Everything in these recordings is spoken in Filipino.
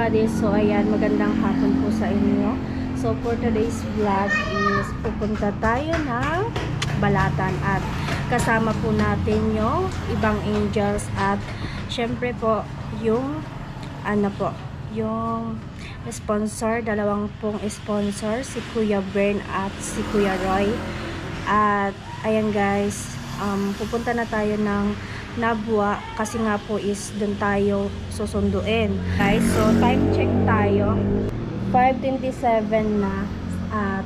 everybody. So ayan, magandang hapon po sa inyo. So for today's vlog is pupunta tayo ng Balatan at kasama po natin yung ibang angels at syempre po yung yung sponsor, dalawang pong sponsor, si Kuya Bern at si Kuya Roy. At ayan guys, pupunta na tayo ng Nabua kasi nga po is dun tayo susunduin guys. So time check tayo, 5:27 na at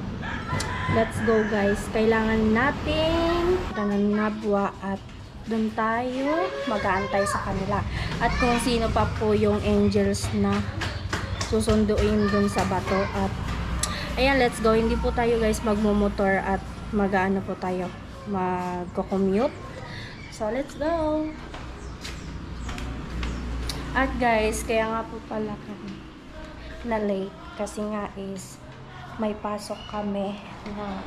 let's go guys. Kailangan natin ng Nabua at dun tayo mag-aantay sa kanila at kung sino pa po yung angels na susunduin dun sa bato. At ayan, let's go. Hindi po tayo guys magmumotor at mag-ano po tayo, mag-commute. So, let's go! At guys, kaya nga po pala kami na late kasi nga is may pasok kami na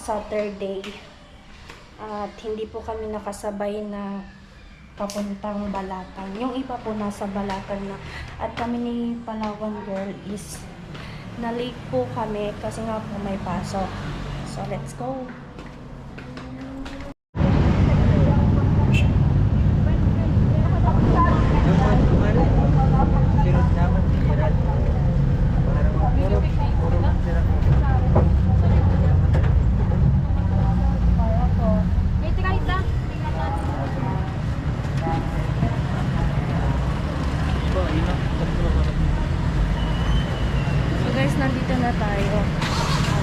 Saturday at hindi po kami nakasabay na papuntang Balatan. Yung iba po nasa Balatan na at kami ni Palawan Girl is na late po kami kasi nga po may pasok. So, let's go! Nandito na tayo.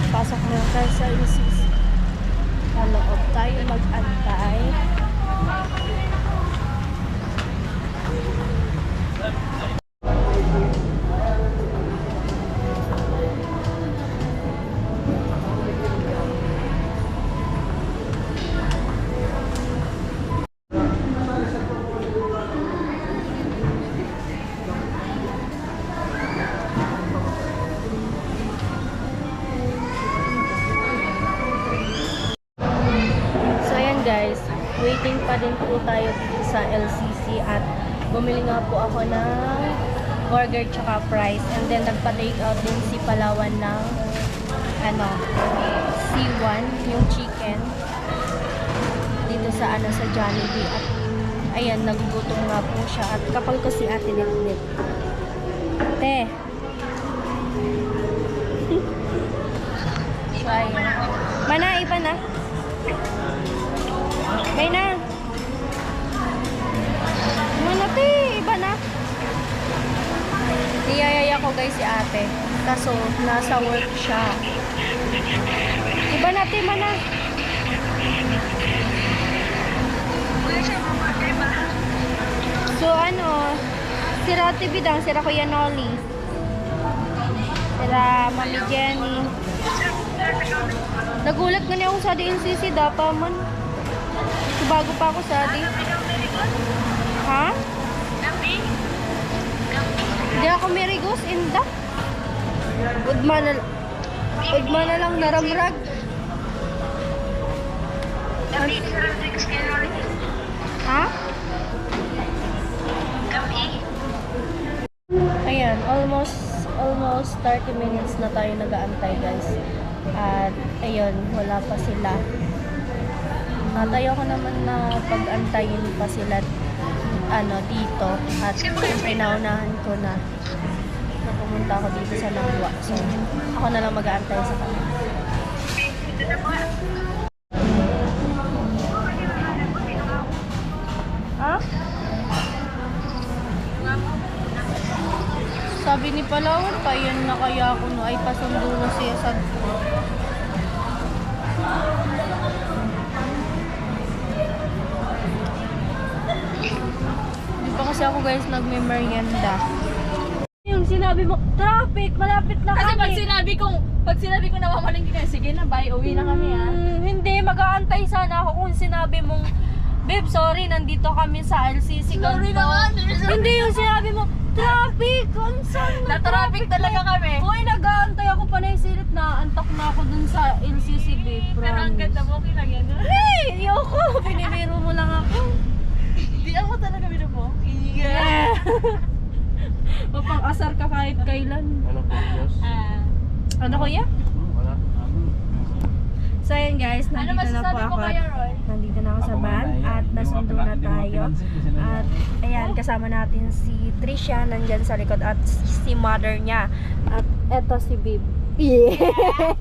Pasok na tayo sa LCC. Sa loob tayo mag-antay. Guys, waiting pa din po tayo dito sa LCC at bumili nga po ako ng burger tsaka fries and then nagpa-take out din si Palawan ng C1 yung chicken dito sa sa Jollibee at ayan, nagugutom nga po siya at kapal ko si Ate Nitnit. Te! So ayan, mana iba na? May na. Manati, iba na. Niyayaya ko guys si ate. Kaso, nasa work siya. Iba natin, mana. So, sira TV Bidang, sira Kuya Nolly. Sira Mami Jenny. Nagulat nga niya ako sa DNCC, dapa man. Bago pa ako sa atin. Ha? Hindi ako mirigos inda. Udma na lang naramrag. Ha? Ayan, almost 30 minutes na tayo nag-aantay guys. At ayun, wala pa sila. Tayo ko naman na pag-antayin pa sila dito at siyempre naunahan ko na pumunta ako dito sa Nabua. So, ako na lang mag-aantay sa kanila. Ha? Sabi ni Palawan pa, yun na kaya ako ay pasundo na siya sa kasi ako guys nagme-merienda. Yung sinabi mo, traffic, malapit na kasi kami. Pag sinabi ko namamaling ka, sige na, bye, uwi na kami ha. Hindi, mag-aantay sana ako kung sinabi mong, babe, sorry, nandito kami sa LCC. Sorry naman. Hindi yung sinabi mo, traffic, na-traffic talaga kami. Uy, nag-aantay ako pa na yung silip na antok na ako dun sa LCC, babe. Pero ang ganda mo, okay lang yan. Hey, yoko, pinibiro mo lang ako. Hindi ako talaga binubo. Yeah. Mapang-asar ka kahit kailan. Ano po, Diyos? Ano kuya? Wala. So ayan guys, Ano nandito na po masasabi ako mo kaya, Roy? nandito na ako sa van at nasundo na tayo. At ayan, kasama natin si Trisha nandyan sa likod at si mother niya. At eto si Bib. Yeah.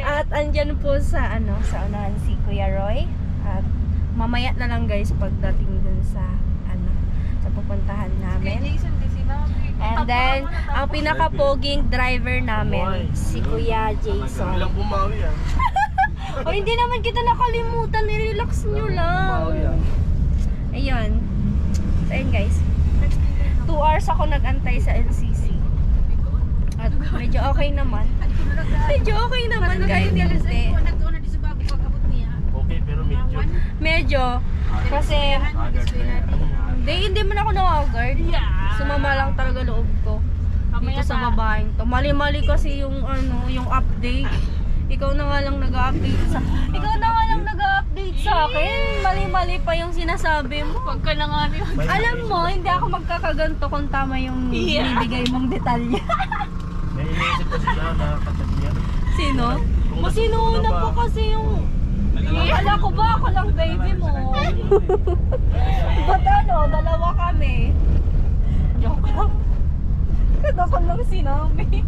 At andyan po sa sa unahan si Kuya Roy. At mamaya na lang guys pagdating dun sa sa pupuntahan Kay namin. Jason, di sinabi. And then, ang pinaka-poging driver namin, si Kuya Jason. Ilang bumawi yan. O hindi naman kita nakalimutan, i-relax nyo lang. Bumawi yan. Ayun. So ayun guys. 2 hours ako nag-antay sa LCC. At medyo okay naman. Medyo okay naman kahit hindi. Okay, pero medyo. Medyo. Kasi, hindi man ako na-guard. Sumama lang talaga loob ko. Dito sa babaeng to. Mali-mali kasi yung yung update. Ikaw na nga lang nag-update sa akin. Mali-mali pa yung sinasabi mo. Huwag ka na nga rin. Alam mo, hindi ako magkakaganto kung tama yung binibigay mong detalye. May iniisip pa sila na katabi yan. Sino? Masinuuna po kasi yung... Akala ko ba ako lang baby mo? Ba't dalawa kami? Joke lang. Kada ko lang sinabi.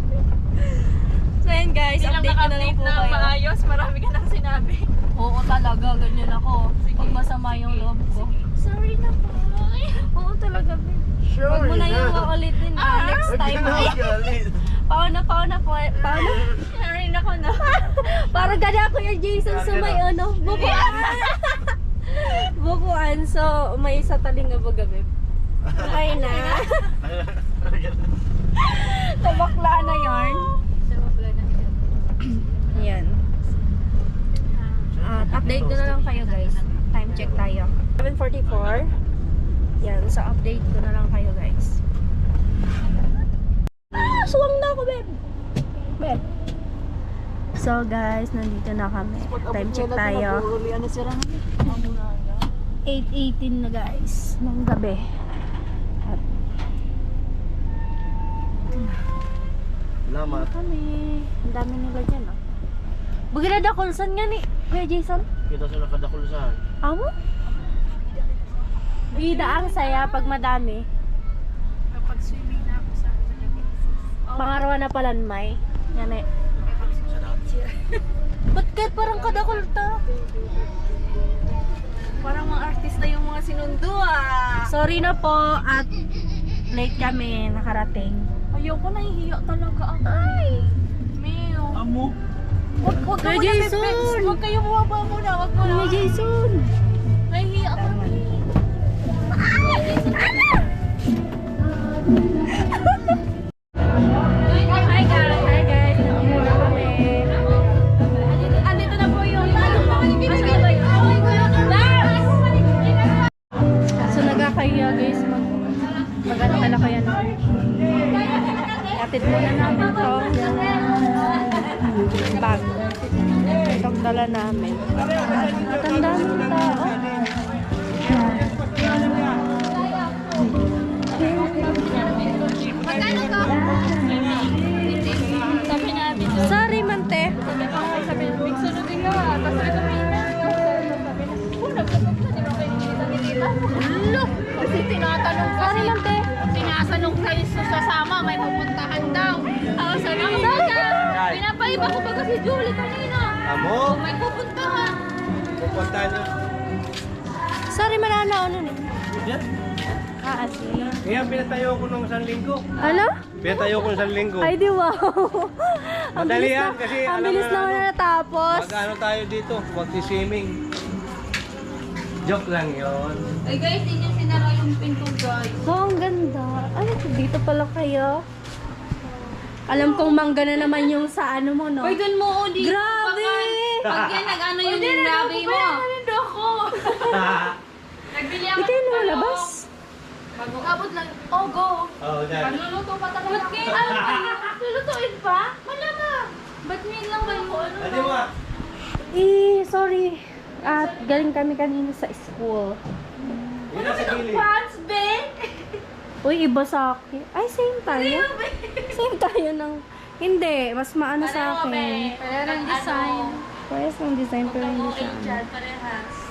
So yun guys, Hindi lang update ko na lang naka-update po na kayo. maayos. Marami ka nang sinabi. Oo talaga, ganyan ako. Pag masama yung loob ko. Sorry na po. Oo talaga, babe. Huwag mo na yung uulitin next time. Paano? Sorry na ko na. Para gana ko yung Jason sa may bukuan. Bukuan. So, may isa taling gabi. Okay na. Tabakla na yarn. Yan. At update ko na lang kayo guys. Time check tayo. 7:44. Yan. So, update ko na lang kayo guys. Suwang na ako, babe. So guys, nandito na kami. Time check tayo. 8:18 na guys ng gabi. At Salamat. kami. Ang dami nila dyan, oh. Bugila da kulsan nga ni Kuya Jason. Kita sa nakadakulsan. Amo? Bida ang saya pag madami. Kapag swimming na ako sa Pangarwa na palanmay. Yan eh. Ba't kahit parang kadakulta? Parang mga artista yung mga sinundo Sorry na po at late kami nakarating. Ayoko, nahihiya talaga ako. Ay! Meo. Amo? Huwag ka Kuya muna, Jason! Bebs. Huwag kayo bumaba muna. Huwag mo na. Kuya Jason! Nahihiya ako. Hi guys! Nandito na kami. Andito na po yung... So nagkakaya guys mag-ano pala kaya no? Atid muna namin tong bag. Itong dala namin. At ang daming tao. Sabi namin. Sorry mante. Sabi namin, big sunodin ka. Tapos ito may kasi tinatanong Sorry mante. tinatanong kayo sa sasama, may pupuntahan daw. Ako sabi ko, pinapaiba ko pa kasi Julie kanina. Amo? May pupuntahan. Pupunta nyo. Sorry manana ano ni. Yan. Asi. Kaya pinatayo ko nung isang linggo. Ano? Pinatayo ko nung isang linggo. Ay di wow. Madali yan kasi ang alam bilis na naman na natapos. Mag-ano tayo dito, mag-swimming. Joke lang yon. Ay guys, hindi niya sinara yung pinto guys. Oh, ang ganda. Ay, dito pala kayo. Alam kong mangga na naman yung sa ano mo, no? Uy, dun mo, Odi. Grabe! Pag yan, nag-ano yung labi mo. Hindi ako. Nagbili ako. Di kayo lumalabas? Abot lang. Oh, go. Oh, dyan. Magluluto pa talaga. Ba't kayo? Lulutuin pa? Malamang. Ba't ngayon lang ba yung ano? Adi mo ah. Sorry. At galing kami kanina sa school. Yun na sa gilid. Pants, Ben? Uy, iba sa akin. Ay, same tayo. Same tayo ng... Hindi, mas maano sa akin. Pero ang design. Parehas ng design pero hindi siya. ano. Parehas.